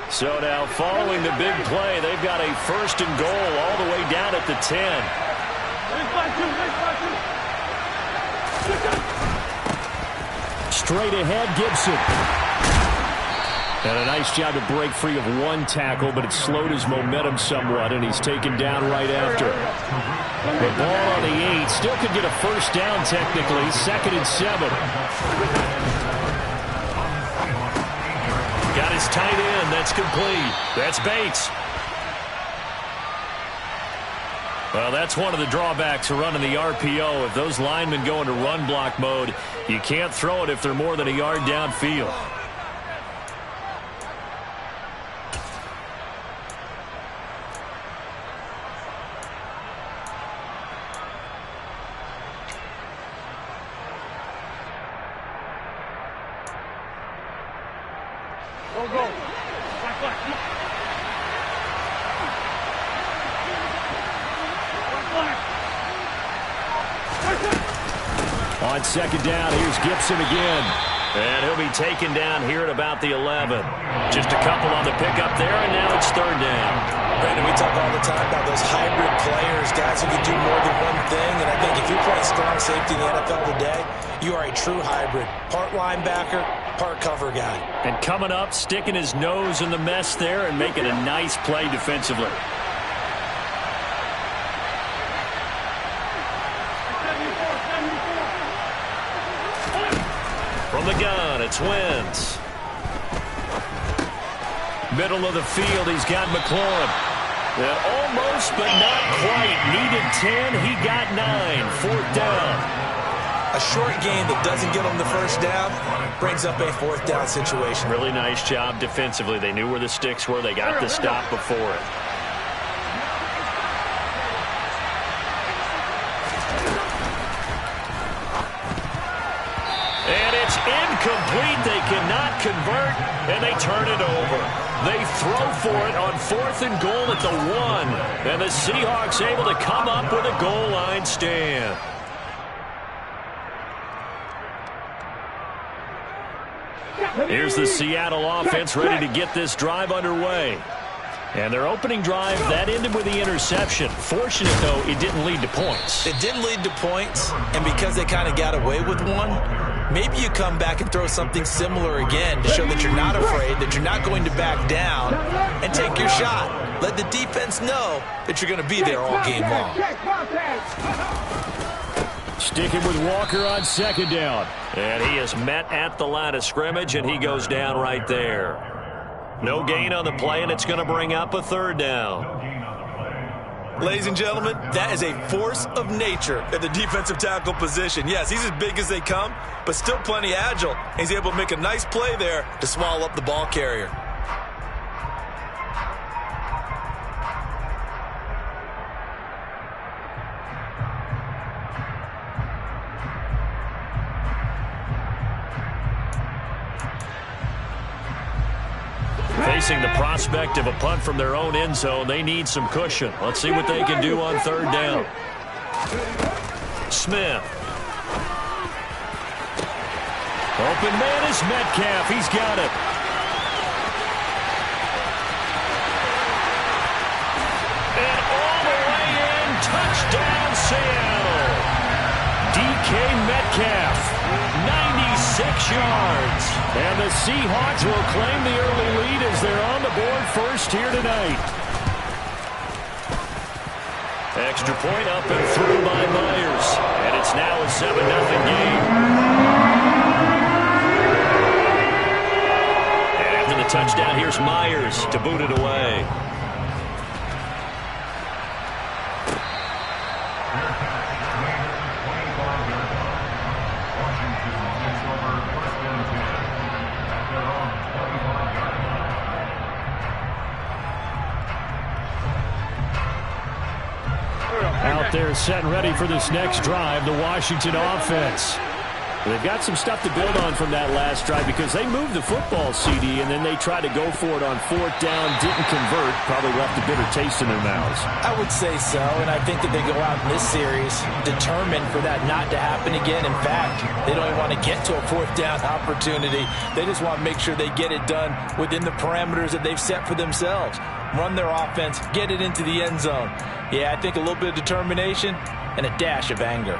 So now following the big play, they've got a 1st and goal all the way down at the 10. Straight ahead, Gibson. And a nice job to break free of one tackle, but it slowed his momentum somewhat, and he's taken down right after. The ball on the 8. Still could get a 1st down technically. 2nd and 7. Got his tight end. That's complete. That's Bates. Well, that's one of the drawbacks of running the RPO. If those linemen go into run block mode, you can't throw it if they're more than a yard downfield. On 2nd down, here's Gibson again. And he'll be taken down here at about the 11. Just a couple on the pickup there, and now it's 3rd down. Brandon, we talk all the time about those hybrid players, guys who can do more than one thing. And I think if you're playing strong safety in the NFL today, you are a true hybrid. Part linebacker, part cover guy. And coming up, sticking his nose in the mess there and making a nice play defensively. From the gun, it's Wentz. Middle of the field, he's got McLaurin. Almost, but not quite. Needed 10, he got 9. 4th down. A short gain that doesn't get him the 1st down brings up a 4th down situation. Really nice job defensively. They knew where the sticks were. They got the stop before it. And it's incomplete. They cannot convert, and they turn it over. They throw for it on 4th and goal at the 1. And the Seahawks able to come up with a goal line stand. Here's the Seattle offense ready to get this drive underway. And their opening drive, that ended with the interception. Fortunate, though, it didn't lead to points. It didn't lead to points, and because they kind of got away with one, maybe you come back and throw something similar again to show that you're not afraid, that you're not going to back down, and take your shot. Let the defense know that you're going to be there all game long. Sticking with Walker on 2nd down. And he is met at the line of scrimmage, and he goes down right there. No gain on the play, and it's going to bring up a 3rd down. Ladies and gentlemen, that is a force of nature at the defensive tackle position. Yes, he's as big as they come, but still plenty agile. He's able to make a nice play there to swallow up the ball carrier. Facing the prospect of a punt from their own end zone, they need some cushion. Let's see what they can do on 3rd down. Smith. Open man is Metcalf. He's got it. And all the way in, touchdown Seattle. DK Metcalf, 96 yards. And the Seahawks will claim the early lead as they're on the board first here tonight. Extra point up and through by Myers. And it's now a 7-0 game. And after the touchdown, here's Myers to boot it away. Out there set and ready for this next drive, the Washington offense. They've got some stuff to build on from that last drive because they moved the football, CD, and then they tried to go for it on 4th down, didn't convert, probably left a bitter taste in their mouths. I would say so, and I think that they go out in this series determined for that not to happen again. In fact, they don't even want to get to a 4th down opportunity. They just want to make sure they get it done within the parameters that they've set for themselves. Run their offense, get it into the end zone. Yeah, I think a little bit of determination and a dash of anger.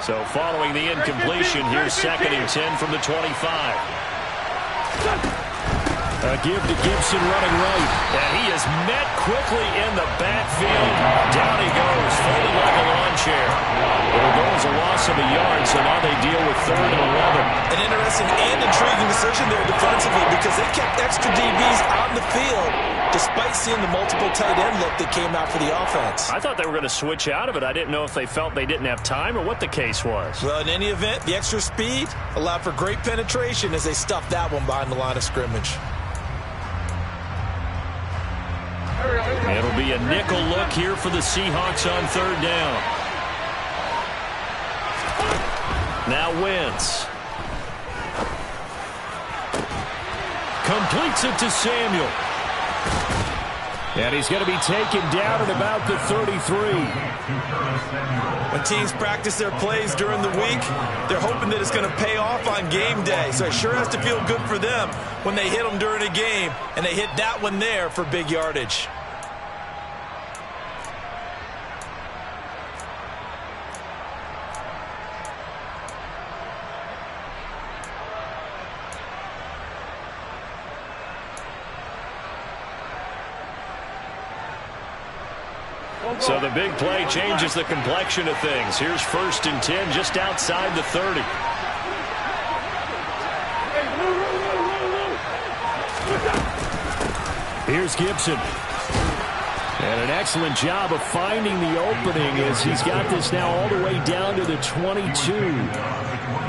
So following the incompletion, here's 2nd and 10 from the 25. A give to Gibson running right. And he is met quickly in the backfield. Down he goes, folded like a lawn chair. It'll go as a loss of a yard, so now they deal with 3rd and 11. An interesting and intriguing decision there defensively because they kept extra DBs on the field despite seeing the multiple tight end look that came out for the offense. I thought they were going to switch out of it. I didn't know if they felt they didn't have time or what the case was. Well, in any event, the extra speed allowed for great penetration as they stuffed that one behind the line of scrimmage. It'll be a nickel look here for the Seahawks on 3rd down. Now Wentz. Completes it to Samuel. And he's going to be taken down at about the 33. When teams practice their plays during the week, they're hoping that it's going to pay off on game day. So it sure has to feel good for them when they hit them during a game, and they hit that one there for big yardage. So the big play changes the complexion of things. Here's 1st and 10 just outside the 30. Here's Gibson. And an excellent job of finding the opening as he's got this now all the way down to the 22.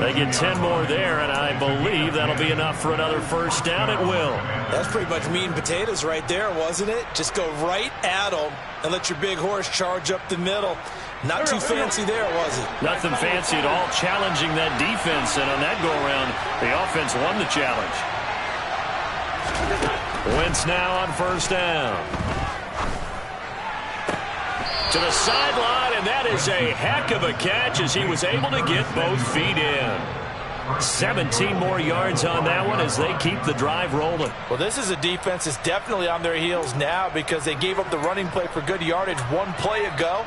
They get 10 more there, and I believe that'll be enough for another 1st down. It will. That's pretty much meat and potatoes right there, wasn't it? Just go right at them and let your big horse charge up the middle. Not too fancy there, was it? Nothing fancy at all, challenging that defense, and on that go-around, the offense won the challenge. Wentz now on 1st down. To the sideline, and that is a heck of a catch as he was able to get both feet in. 17 more yards on that one as they keep the drive rolling. Well, this is a defense that's definitely on their heels now because they gave up the running play for good yardage one play ago.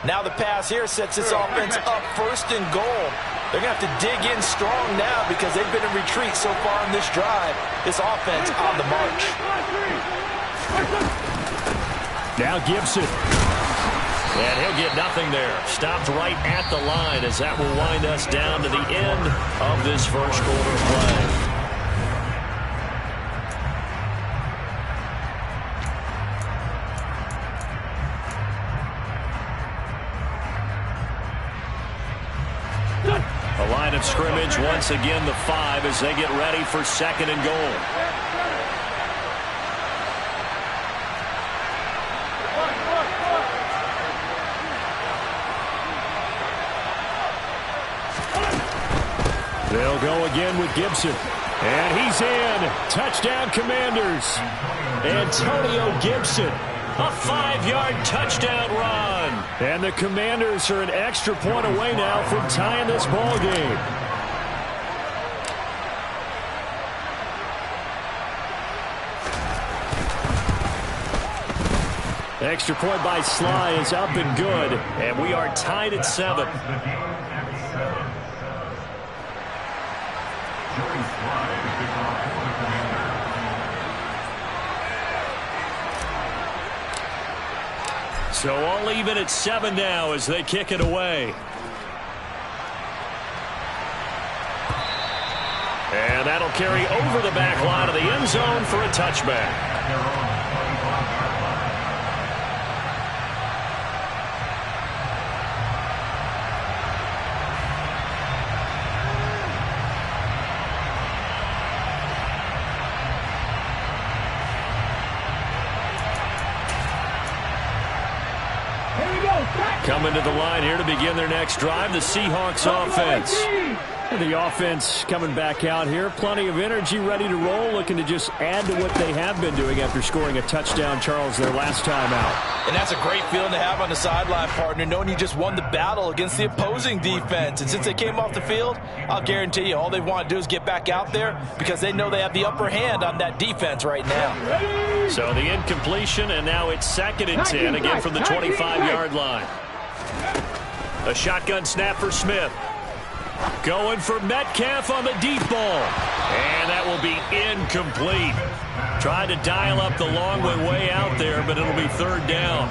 Now the pass here sets this offense up 1st and goal. They're going to have to dig in strong now because they've been in retreat so far in this drive. This offense on the march. Now Gibson. And he'll get nothing there. Stopped right at the line as that will wind us down to the end of this 1st quarter play. A line of scrimmage once again the 5 as they get ready for 2nd and goal. They'll go again with Gibson. And he's in. Touchdown, Commanders. Antonio Gibson. A 5-yard touchdown run. And the Commanders are an extra point away now from tying this ball game. Extra point by Sly is up and good. And we are tied at 7. So all even at 7 now as they kick it away. And that'll carry over the back line of the end zone for a touchback. Coming to the line here to begin their next drive, the Seahawks offense. The offense coming back out here. Plenty of energy, ready to roll, looking to just add to what they have been doing after scoring a touchdown, Charles, their last time out. And that's a great feeling to have on the sideline, partner, knowing you just won the battle against the opposing defense. And since they came off the field, I'll guarantee you all they want to do is get back out there because they know they have the upper hand on that defense right now. So the incompletion, and now it's 2nd and 10, again from the 25-yard line. A shotgun snap for Smith. Going for Metcalf on the deep ball. And that will be incomplete. Tried to dial up the long way out there, but it'll be 3rd down.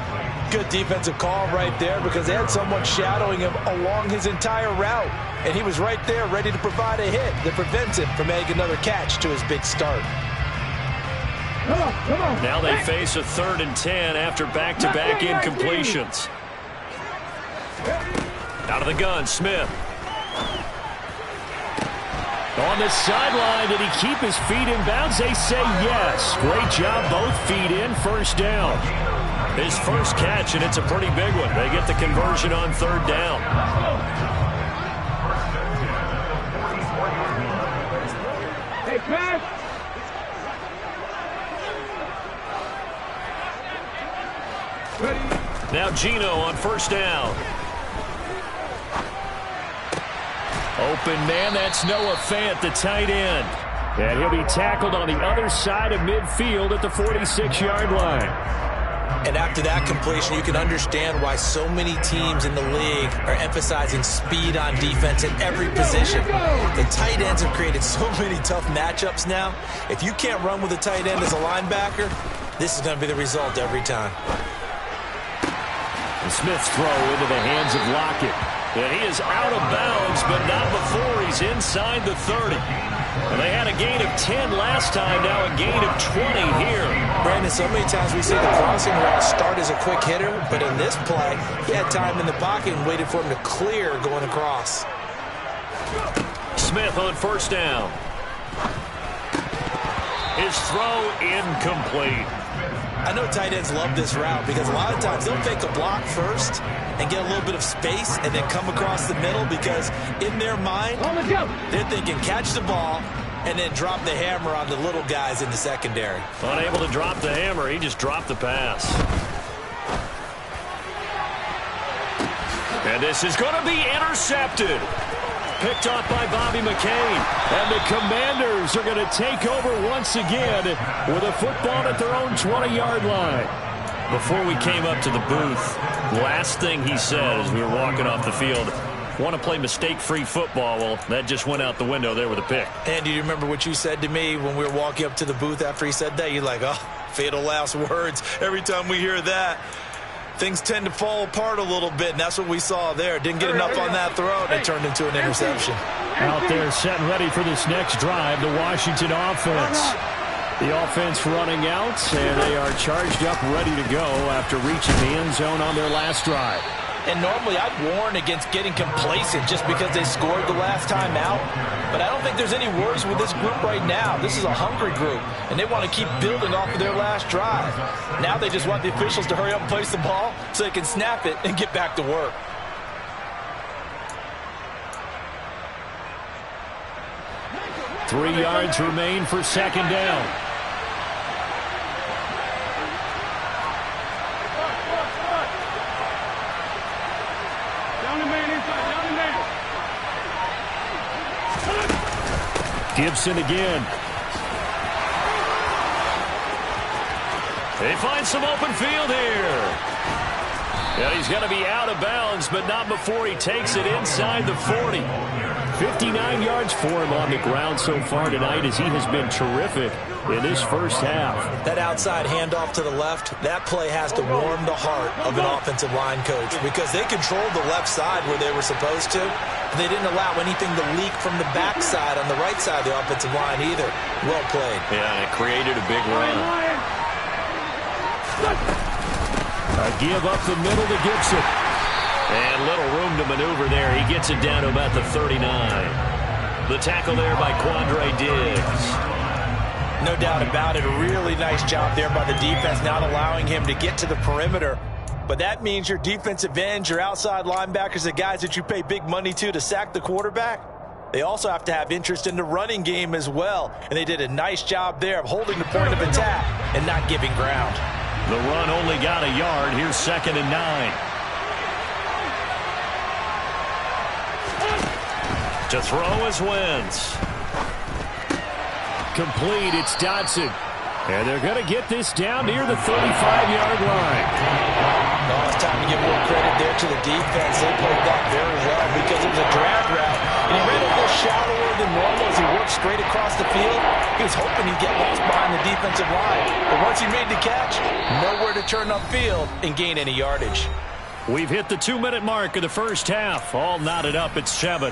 Good defensive call right there because they had someone shadowing him along his entire route. And he was right there ready to provide a hit that prevents him from making another catch to his big start. Now they face a 3rd and 10 after back-to-back incompletions. Out of the gun, Smith. On the sideline, did he keep his feet in bounds? They say yes. Great job, both feet in, 1st down. His first catch, and it's a pretty big one. They get the conversion on 3rd down. Hey, man. Now Geno on 1st down. Open man, that's Noah Fant, the tight end. And he'll be tackled on the other side of midfield at the 46-yard line. And after that completion, you can understand why so many teams in the league are emphasizing speed on defense at every position. The tight ends have created so many tough matchups now. If you can't run with a tight end as a linebacker, this is going to be the result every time. And Smith's throw into the hands of Lockett. And he is out of bounds, but not before he's inside the 30. And they had a gain of 10 last time, now a gain of 20 here. Brandon, so many times we see the crossing route start as a quick hitter, but in this play, he had time in the pocket and waited for him to clear going across. Smith on 1st down. His throw incomplete. I know tight ends love this route because a lot of times they'll take a block first and get a little bit of space and then come across the middle because in their mind, they're thinking catch the ball and then drop the hammer on the little guys in the secondary. Unable to drop the hammer, he just dropped the pass. And this is going to be intercepted. Picked off by Bobby McCain. And the Commanders are going to take over once again with a football at their own 20-yard line. Before we came up to the booth, last thing he said as we were walking off the field, want to play mistake-free football. Well, that just went out the window there with a pick. And do you remember what you said to me when we were walking up to the booth after he said that? You're like, oh, fatal last words. Every time we hear that, things tend to fall apart a little bit, and that's what we saw there. Didn't get enough on that throw, and it turned into an interception. Out there set and ready for this next drive, the Washington offense. The offense running out, and they are charged up, ready to go after reaching the end zone on their last drive. And normally I'd warn against getting complacent just because they scored the last time out. But I don't think there's any worries with this group right now. This is a hungry group, and they want to keep building off of their last drive. Now they just want the officials to hurry up and place the ball so they can snap it and get back to work. Three yards remain for 2nd down. Gibson again. They find some open field here. And he's going to be out of bounds, but not before he takes it inside the 40. 59 yards for him on the ground so far tonight as he has been terrific in this first half. That outside handoff to the left, that play has to warm the heart of an offensive line coach because they controlled the left side where they were supposed to. They didn't allow anything to leak from the backside on the right side of the offensive line either. Well played. Yeah, and it created a big run. A give up the middle to Gibson. And little room to maneuver there. He gets it down to about the 39. The tackle there by Quandre Diggs. No doubt about it. A really nice job there by the defense, not allowing him to get to the perimeter. But that means your defensive ends, your outside linebackers, the guys that you pay big money to sack the quarterback, they also have to have interest in the running game as well. And they did a nice job there of holding the point of attack and not giving ground. The run only got a yard. Here's 2nd and 9. To throw is Wentz. Complete, it's Dodson. And they're going to get this down near the 35-yard line. Oh, it's time to give more credit there to the defense. They played that very well because it was a drag route. And he ran a little shallower than normal as he worked straight across the field. He was hoping he'd get lost behind the defensive line. But once he made the catch, nowhere to turn upfield and gain any yardage. We've hit the 2-minute mark of the first half. All knotted up at 7.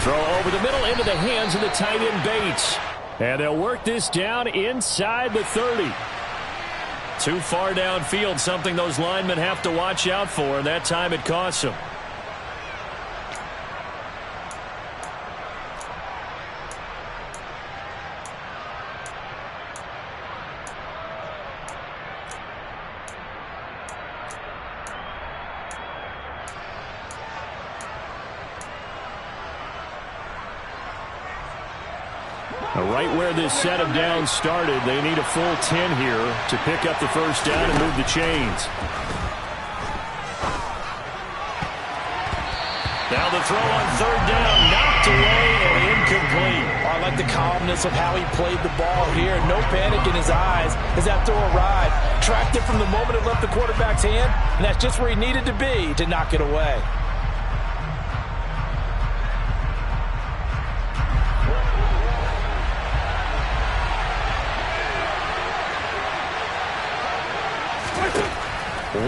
Throw over the middle into the hands of the tight end Bates. And they'll work this down inside the 30. Too far downfield, something those linemen have to watch out for, and that time it costs them. Right where this set of downs started, they need a full 10 here to pick up the first down and move the chains. Now the throw on 3rd down, knocked away and incomplete. I like the calmness of how he played the ball here. No panic in his eyes as that throw arrived. Tracked it from the moment it left the quarterback's hand, and that's just where he needed to be to knock it away.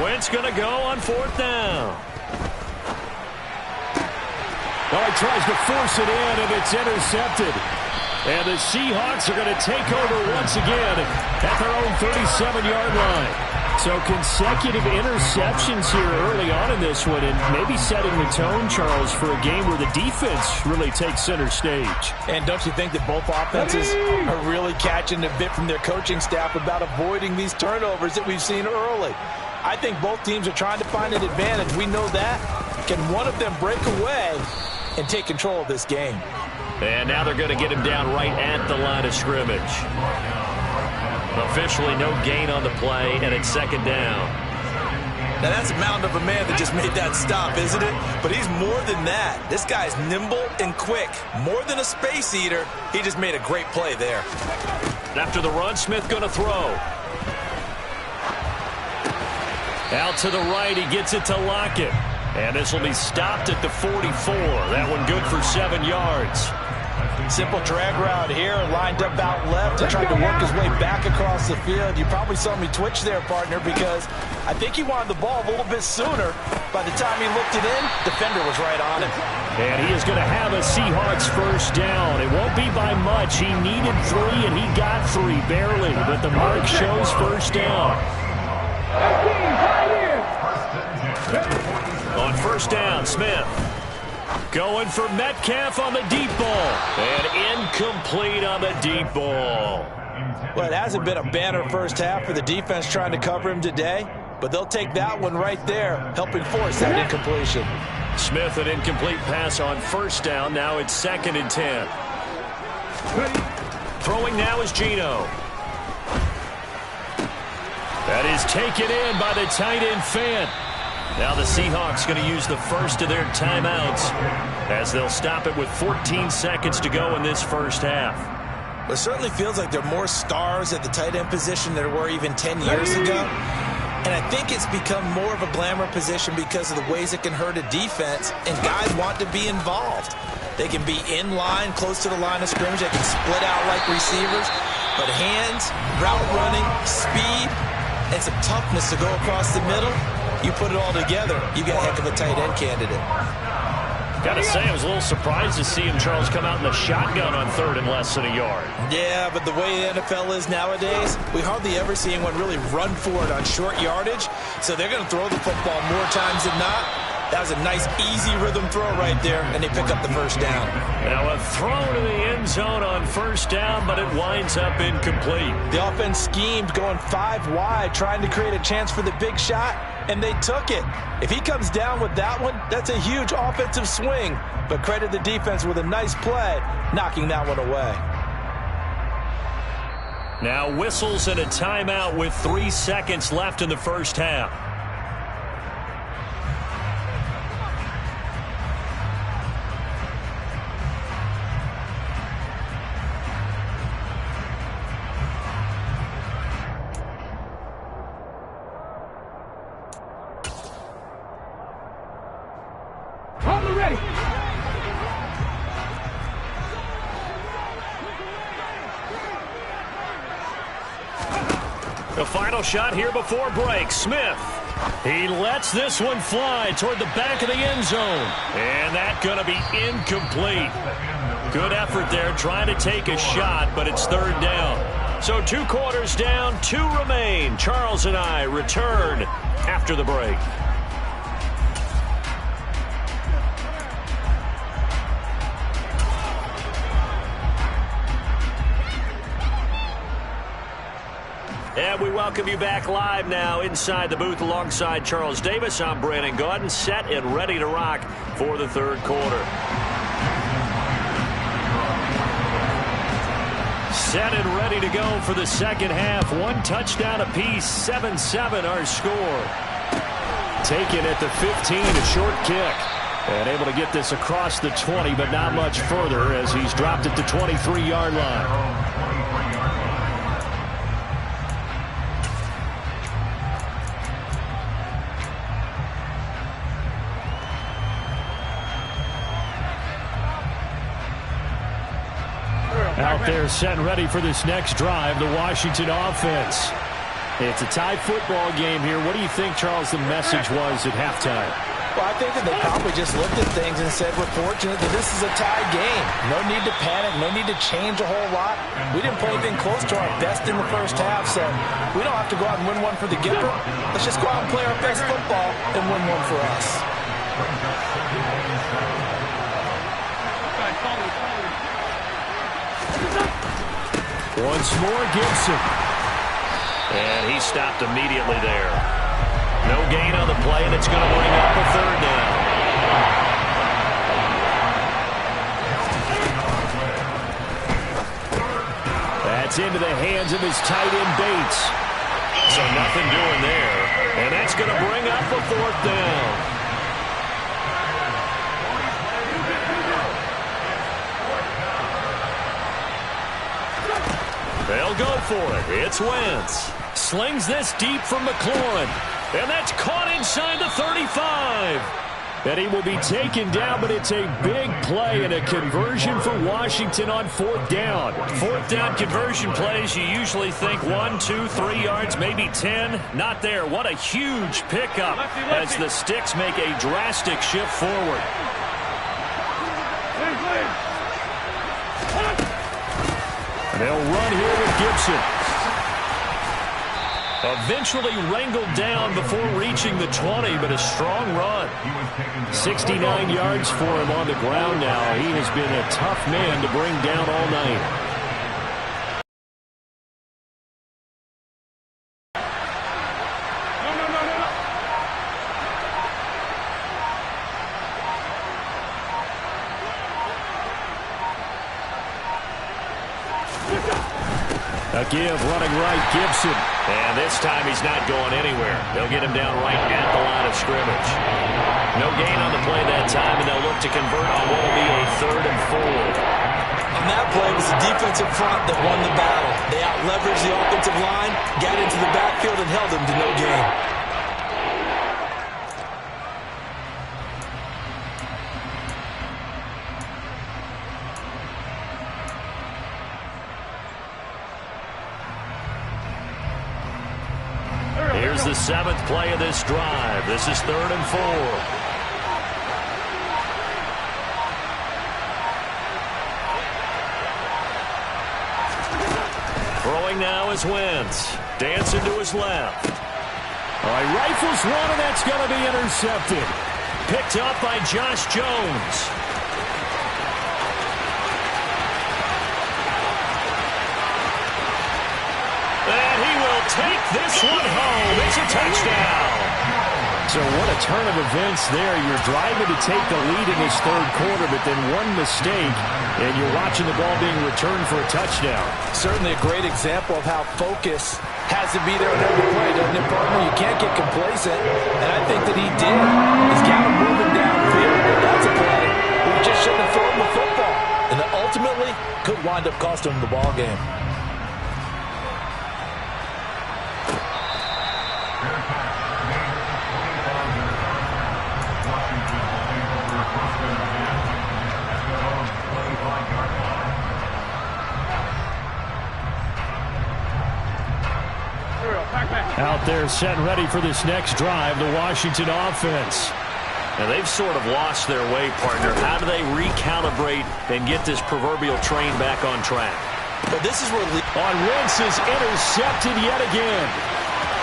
Wentz going to go on 4th down. Oh, he tries to force it in, and it's intercepted. And the Seahawks are going to take over once again at their own 37-yard line. So consecutive interceptions here early on in this one, and maybe setting the tone, Charles, for a game where the defense really takes center stage. And don't you think that both offenses are really catching a bit from their coaching staff about avoiding these turnovers that we've seen early? I think both teams are trying to find an advantage. We know that. Can one of them break away and take control of this game? And now they're going to get him down right at the line of scrimmage. Officially no gain on the play, and it's 2nd down. Now that's a mountain of a man that just made that stop, isn't it? But he's more than that. This guy's nimble and quick. More than a space eater. He just made a great play there. After the run, Smith going to throw. Out to the right, he gets it to Lockett. And this will be stopped at the 44. That one good for 7 yards. Simple drag route here, lined up out left and tried to work his way back across the field. You probably saw me twitch there, partner, because I think he wanted the ball a little bit sooner. By the time he looked it in, defender was right on him. And he is going to have a Seahawks first down. It won't be by much. He needed 3, and he got 3, barely. But the mark shows first down. On first down, Smith. Going for Metcalf on the deep ball. And incomplete on the deep ball. Well, it hasn't been a banner first half for the defense trying to cover him today, but they'll take that one right there, helping force that incompletion. Smith, an incomplete pass on first down. Now it's 2nd and 10. Throwing now is Geno. That is taken in by the tight end Fant. Now the Seahawks going to use the first of their timeouts as they'll stop it with 14 seconds to go in this first half. It certainly feels like there are more stars at the tight end position than there were even 10 years ago. And I think it's become more of a glamour position because of the ways it can hurt a defense, and guys want to be involved. They can be in line, close to the line of scrimmage. They can split out like receivers. But hands, route running, speed, and some toughness to go across the middle, you put it all together, you get a heck of a tight end candidate. Got to say, I was a little surprised to see him, Charles, come out in the shotgun on third and less than a yard. Yeah, but the way the NFL is nowadays, we hardly ever see anyone really run for it on short yardage. So they're going to throw the football more times than not. That was a nice, easy rhythm throw right there, and they pick up the first down. Now a throw to the end zone on first down, but it winds up incomplete. The offense schemed going 5 wide, trying to create a chance for the big shot, and they took it. If he comes down with that one, that's a huge offensive swing. But credit the defense with a nice play, knocking that one away. Now whistles and a timeout with 3 seconds left in the first half. The final shot here before break. Smith. He lets this one fly toward the back of the end zone. And that's going to be incomplete. Good effort there trying to take a shot, but it's third down. So 2 quarters down, 2 remain. Charles and I return after the break. And we welcome you back live now inside the booth alongside Charles Davis. I'm Brandon Gaudin, set and ready to rock for the third quarter. Set and ready to go for the second half. 1 touchdown apiece, 7-7 our score. Taken at the 15, a short kick. And able to get this across the 20, but not much further as he's dropped at the 23-yard line. Out there set and ready for this next drive, the Washington offense. It's a tie football game here. What do you think, Charles, the message was at halftime? Well, I think that they probably just looked at things and said, we're fortunate that this is a tie game. No need to panic, no need to change a whole lot. We didn't play anything close to our best in the first half, so we don't have to go out and win one for the Gipper. Let's just go out and play our best football and win one for us. Once more, Gibson. And he stopped immediately there. No gain on the play, and it's going to bring up a third down. That's into the hands of his tight end, Bates. So nothing doing there. And that's going to bring up a fourth down. They'll go for it. It's Wentz. Slings this deep from McLaurin. And that's caught inside the 35. And he will be taken down, but it's a big play and a conversion for Washington on 4th down. 4th down conversion plays, you usually think 1, 2, 3 yards, maybe 10. Not there. What a huge pickup as the Sticks make a drastic shift forward. They'll run here with Gibson. Eventually wrangled down before reaching the 20, but a strong run. 69 yards for him on the ground now. He has been a tough man to bring down all night. A give, running right, Gibson. And this time he's not going anywhere. They'll get him down right at the line of scrimmage. No gain on the play that time, and they'll look to convert on what will be a 3rd and 4. On that play, it was the defensive front that won the battle. They out-leveraged the offensive line, got into the backfield, and held them to no gain. Here's the 7th play of this drive. This is 3rd and 4. throwing now is Wentz. Dancing to his left. All right, rifles one, and that's going to be intercepted. Picked up by Josh Jones. And he will take this one home. It's a touchdown. So what a turn of events there. You're driving to take the lead in this third quarter, but then one mistake, and you're watching the ball being returned for a touchdown. Certainly a great example of how focus has to be there on every play, doesn't it, partner? You can't get complacent, and I think that he did. He's got him moving downfield. That's a play. We just shouldn't have thrown the football. And that ultimately could wind up costing him the ball game. Out there set and ready for this next drive, the Washington offense. And they've sort of lost their way, partner. How do they recalibrate and get this proverbial train back on track? But this is where on Wentz is intercepted yet again.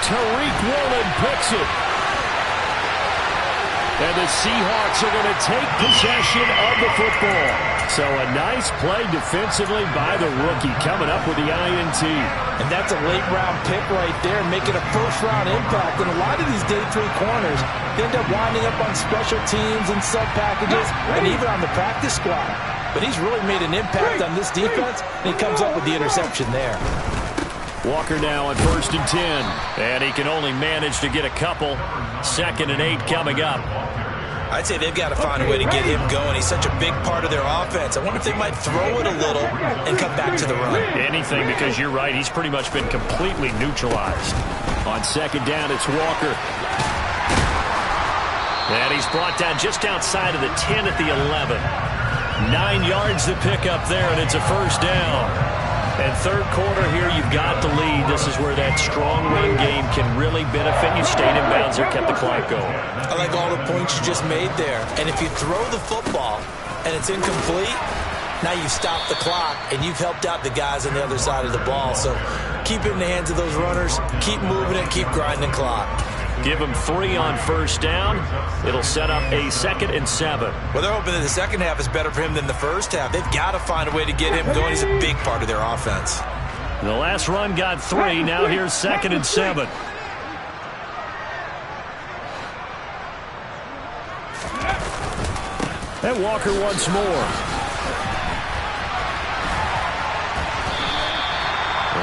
Tariq Woolen picks it. And the Seahawks are going to take possession of the football. So a nice play defensively by the rookie, coming up with the INT. And that's a late-round pick right there, making a first-round impact. And a lot of these day three corners end up winding up on special teams and sub-packages and even on the practice squad. But he's really made an impact on this defense, and he comes up with the interception there. Walker now on 1st and 10. And he can only manage to get a couple. 2nd and 8 coming up. I'd say they've got to find a way to get him going. He's such a big part of their offense. I wonder if they might throw it a little and come back to the run. Anything, because you're right. He's pretty much been completely neutralized. On 2nd down, it's Walker. And he's brought down just outside of the 10 at the 11. 9 yards to pick up there, and it's a first down. And third quarter here, you've got the lead. This is where that strong run game can really benefit you. Stayed in bounds there, kept the clock going. I like all the points you just made there. And if you throw the football and it's incomplete, now you stop the clock and you've helped out the guys on the other side of the ball. So keep it in the hands of those runners. Keep moving it. Keep grinding clock. Give him 3 on first down. It'll set up a 2nd and 7. Well, they're hoping that the second half is better for him than the first half. They've got to find a way to get him going. He's a big part of their offense. The last run got 3. Now here's 2nd and 7. And Walker once more.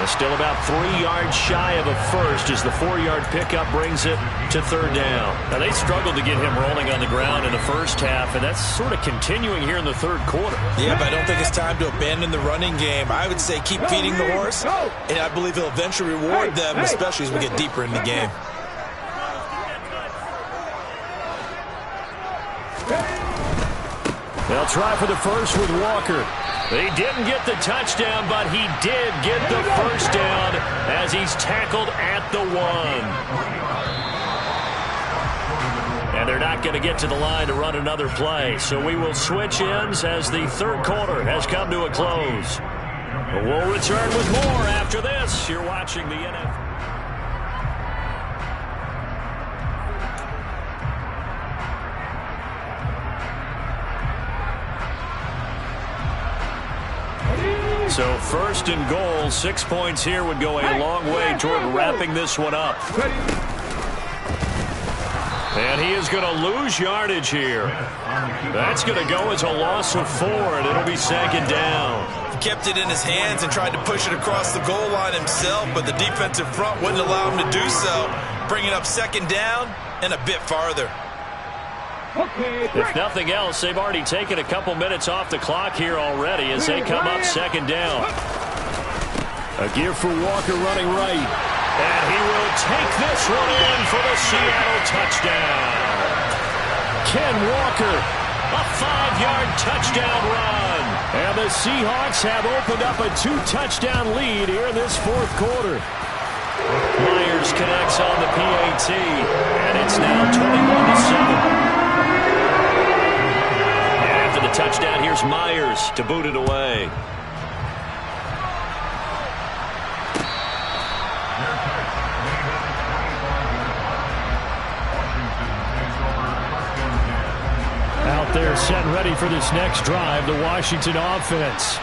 Still about 3 yards shy of a first as the 4-yard pickup brings it to 3rd down. Now, they struggled to get him rolling on the ground in the first half, and that's sort of continuing here in the third quarter. Yeah, but I don't think it's time to abandon the running game. I would say keep feeding the horse, and I believe he'll eventually reward them, especially as we get deeper in the game. They'll try for the first with Walker. He didn't get the touchdown, but he did get the first down as he's tackled at the 1. And they're not going to get to the line to run another play. So we will switch ends as the third quarter has come to a close. We'll return with more after this. You're watching the NFL. So 1st and goal, 6 points here would go a long way toward wrapping this one up. And he is going to lose yardage here. That's going to go as a loss of 4, and it'll be 2nd down. He kept it in his hands and tried to push it across the goal line himself, but the defensive front wouldn't allow him to do so, bringing up 2nd down and a bit farther. If nothing else, they've already taken a couple minutes off the clock here already as they come up 2nd down. A give for Walker running right. And he will take this one in for the Seattle touchdown. Ken Walker, a 5-yard touchdown run. And the Seahawks have opened up a 2-touchdown lead here in this fourth quarter. Myers connects on the PAT, and it's now 21-7. The touchdown, here's Myers to boot it away. Out there set ready for this next drive, the Washington offense.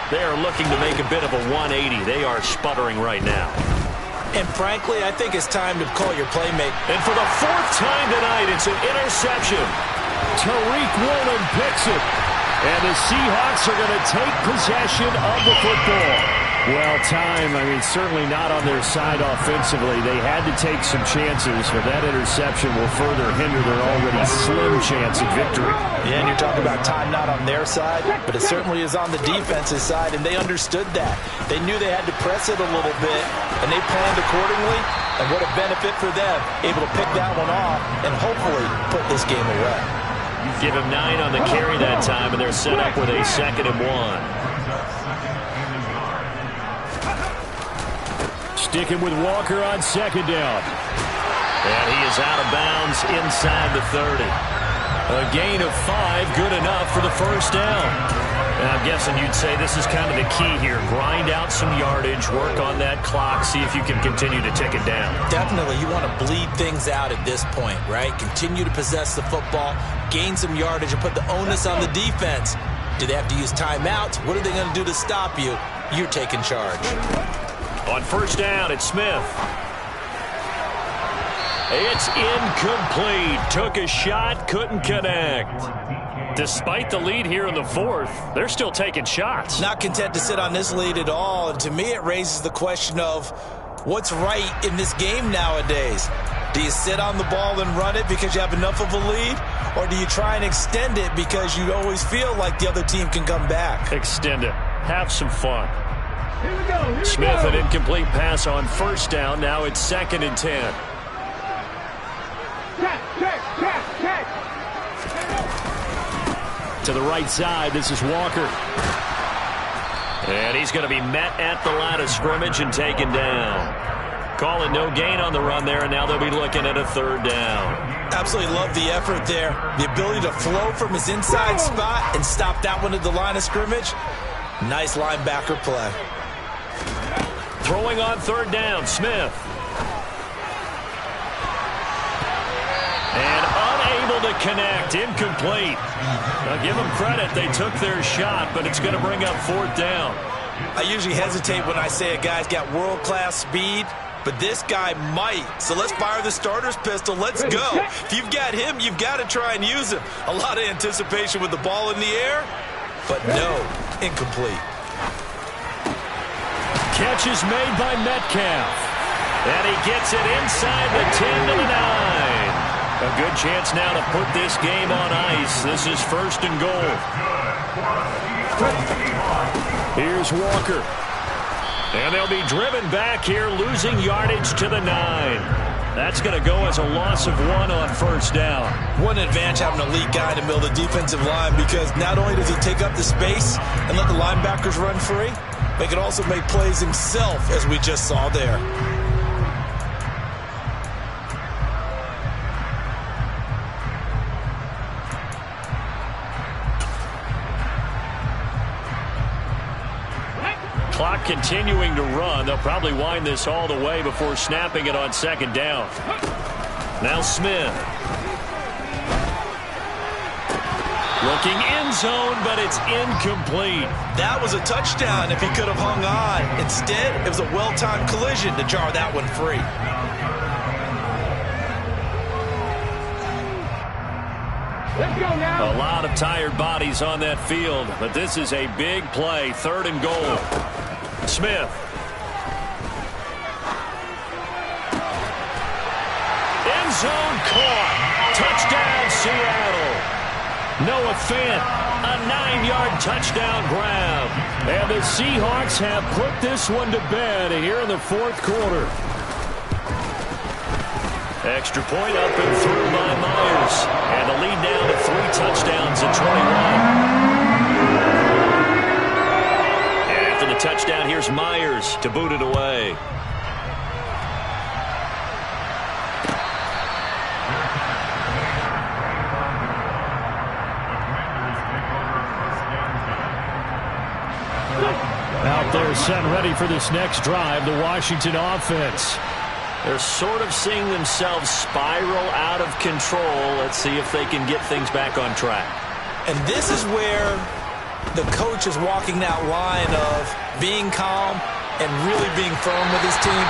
They are looking to make a bit of a 180. They are sputtering right now. And frankly, I think it's time to call your playmaker. And for the fourth time tonight, it's an interception. Tariq Woolen picks it. And the Seahawks are going to take possession of the football. Well, certainly not on their side offensively. They had to take some chances, but that interception will further hinder their already slim chance at victory. Yeah, and you're talking about time not on their side, but it certainly is on the defense's side, and they understood that. They knew they had to press it a little bit, and they planned accordingly, and what a benefit for them, able to pick that one off and hopefully put this game away. Give him 9 on the carry that time, and they're set up with a 2nd and 1. Sticking with Walker on 2nd down. And he is out of bounds inside the 30. A gain of 5, good enough for the first down. And I'm guessing you'd say this is kind of the key here. Grind out some yardage, work on that clock, see if you can continue to tick it down. Definitely. You want to bleed things out at this point, right? Continue to possess the football, gain some yardage, and put the onus on the defense. Do they have to use timeouts? What are they going to do to stop you? You're taking charge. On first down, it's Smith. It's incomplete. Took a shot, couldn't connect. Despite the lead here in the 4th, they're still taking shots. Not content to sit on this lead at all. And to me, it raises the question of what's right in this game nowadays. Do you sit on the ball and run it because you have enough of a lead? Or do you try and extend it because you always feel like the other team can come back? Extend it. Have some fun. Smith, an incomplete pass on first down. Now it's 2nd and 10. To the right side, this is Walker. And he's going to be met at the line of scrimmage and taken down. Call it no gain on the run there, and now they'll be looking at a 3rd down. Absolutely love the effort there. The ability to flow from his inside spot and stop that one at the line of scrimmage. Nice linebacker play. Throwing on 3rd down, Smith. And unable to connect, incomplete. Now give them credit, they took their shot, but it's going to bring up 4th down. I usually hesitate when I say a guy's got world-class speed, but this guy might. So let's fire the starter's pistol. Let's go. If you've got him, you've got to try and use him. A lot of anticipation with the ball in the air, but no, incomplete. Catch is made by Metcalf. And he gets it inside the 10 to the 9. A good chance now to put this game on ice. This is 1st and goal. Here's Walker. And they'll be driven back here, losing yardage to the 9. That's going to go as a loss of 1 on first down. What an advantage having an elite guy in the middle of the defensive line, because not only does he take up the space and let the linebackers run free, but he can also make plays himself, as we just saw there. Clock continuing to run. They'll probably wind this all the way before snapping it on 2nd down. Now Smith. Looking end zone, but it's incomplete. That was a touchdown if he could have hung on. Instead, it was a well-timed collision to jar that one free. Let's go now. A lot of tired bodies on that field, but this is a big play. 3rd and goal. Smith. End zone caught. Touchdown, Seattle. Noah Fant, a 9-yard touchdown grab. And the Seahawks have put this one to bed here in the 4th quarter. Extra point up and through by Myers. And the lead down to 3 touchdowns at 21. And after the touchdown, here's Myers to boot it away. Out there set ready for this next drive, the Washington offense. They're sort of seeing themselves spiral out of control. Let's see if they can get things back on track. And this is where the coach is walking that line of being calm and really being firm with his team.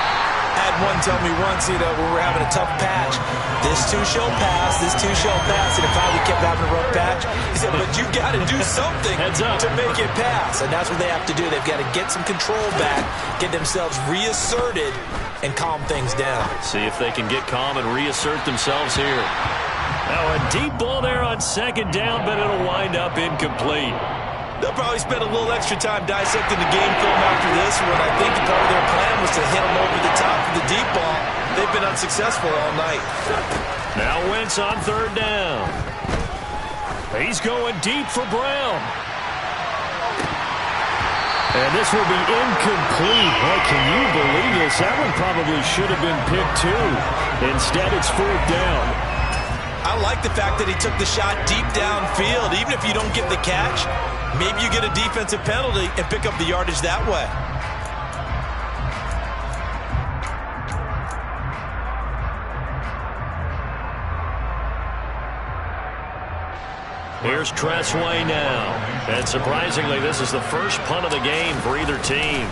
I had one tell me once, when we were having a tough patch, this too shall pass, this too shall pass. And if we kept having a rough patch, he said, but you got to do something to make it pass. And that's what they have to do. They've got to get some control back, get themselves reasserted, and calm things down. See if they can get calm and reassert themselves here. Now a deep ball there on second down, but it'll wind up incomplete. They'll probably spend a little extra time dissecting the game film after this when I think part of their plan was to hit them over the top for the deep ball. They've been unsuccessful all night. Now Wentz on third down. He's going deep for Brown. And this will be incomplete. Boy, can you believe this? That one probably should have been picked too. Instead, it's fourth down. I like the fact that he took the shot deep downfield. Even if you don't get the catch, maybe you get a defensive penalty and pick up the yardage that way. Here's Tressway now. And surprisingly, this is the first punt of the game for either team.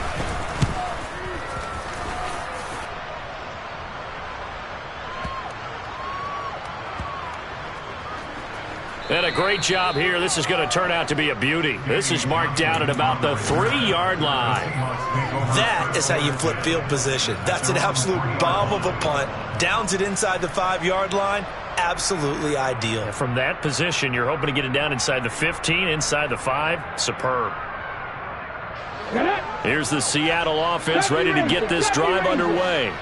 And a great job here. This is going to turn out to be a beauty. This is marked down at about the 3-yard line. That is how you flip field position. That's an absolute bomb of a punt. Downs it inside the 5-yard line. Absolutely ideal. From that position, you're hoping to get it down inside the 15, inside the 5. Superb. Here's the Seattle offense ready to get this drive underway.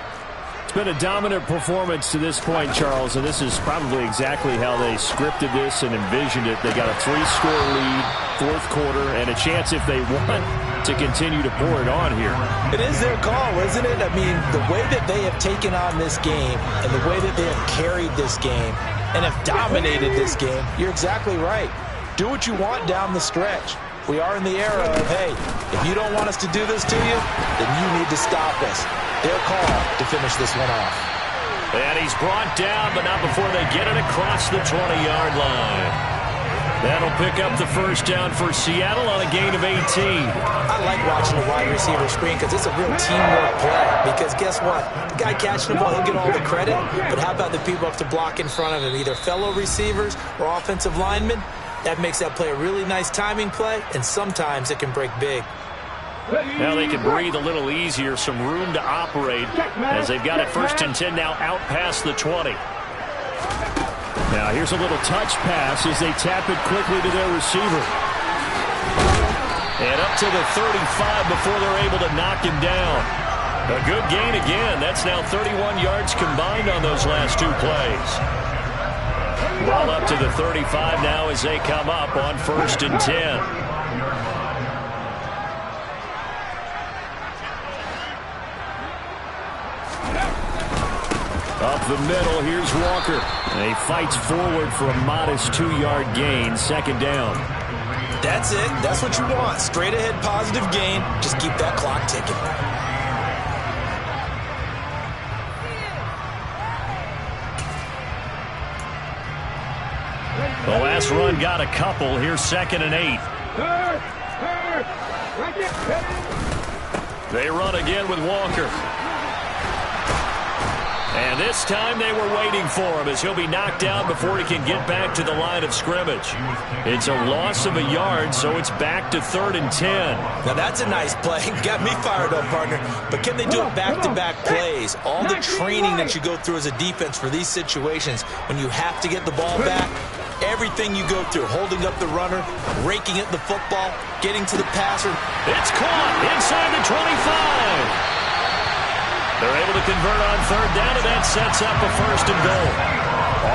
It's been a dominant performance to this point, Charles, and this is probably exactly how they scripted this and envisioned it. They got a 3-score lead, fourth quarter, and a chance if they want to continue to pour it on here. It is their call, isn't it? I mean, the way that they have taken on this game and the way that they have carried this game and have dominated this game, you're exactly right. Do what you want down the stretch. We are in the era of, hey, if you don't want us to do this to you, then you need to stop us. Their call to finish this one off. And he's brought down, but not before they get it across the 20-yard line. That'll pick up the first down for Seattle on a gain of 18. I like watching the wide receiver screen because it's a real teamwork play. Because guess what? The guy catching the ball, he'll get all the credit. But how about the people up to block in front of him, either fellow receivers or offensive linemen? That makes that play a really nice timing play, and sometimes it can break big. Now they can breathe a little easier, some room to operate as they've got it first and 10 now out past the 20. Now here's a little touch pass as they tap it quickly to their receiver. And up to the 35 before they're able to knock him down. A good gain again. That's now 31 yards combined on those last 2 plays. Ball up to the 35 now as they come up on first and 10. Up the middle, here's Walker. And he fights forward for a modest 2-yard gain, second down. That's it. That's what you want. Straight ahead positive gain. Just keep that clock ticking. The last run got a couple. Here's second and 8. They run again with Walker. And this time they were waiting for him as he'll be knocked down before he can get back to the line of scrimmage. It's a loss of a yard, so it's back to third and 10. Now that's a nice play. Got me fired up, partner. But can they do it back-to-back plays? All the training that you go through as a defense for these situations, when you have to get the ball back, everything you go through, holding up the runner, raking at the football, getting to the passer. It's caught inside the 25. They're able to convert on third down, and that sets up a first and goal.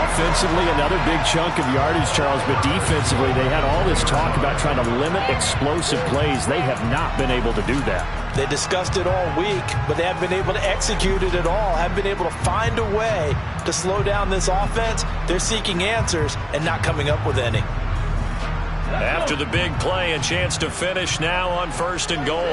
Offensively, another big chunk of yardage, Charles, but defensively, they had all this talk about trying to limit explosive plays. They have not been able to do that. They discussed it all week, but they haven't been able to execute it at all, haven't been able to find a way to slow down this offense. They're seeking answers and not coming up with any. After the big play, a chance to finish now on first and goal.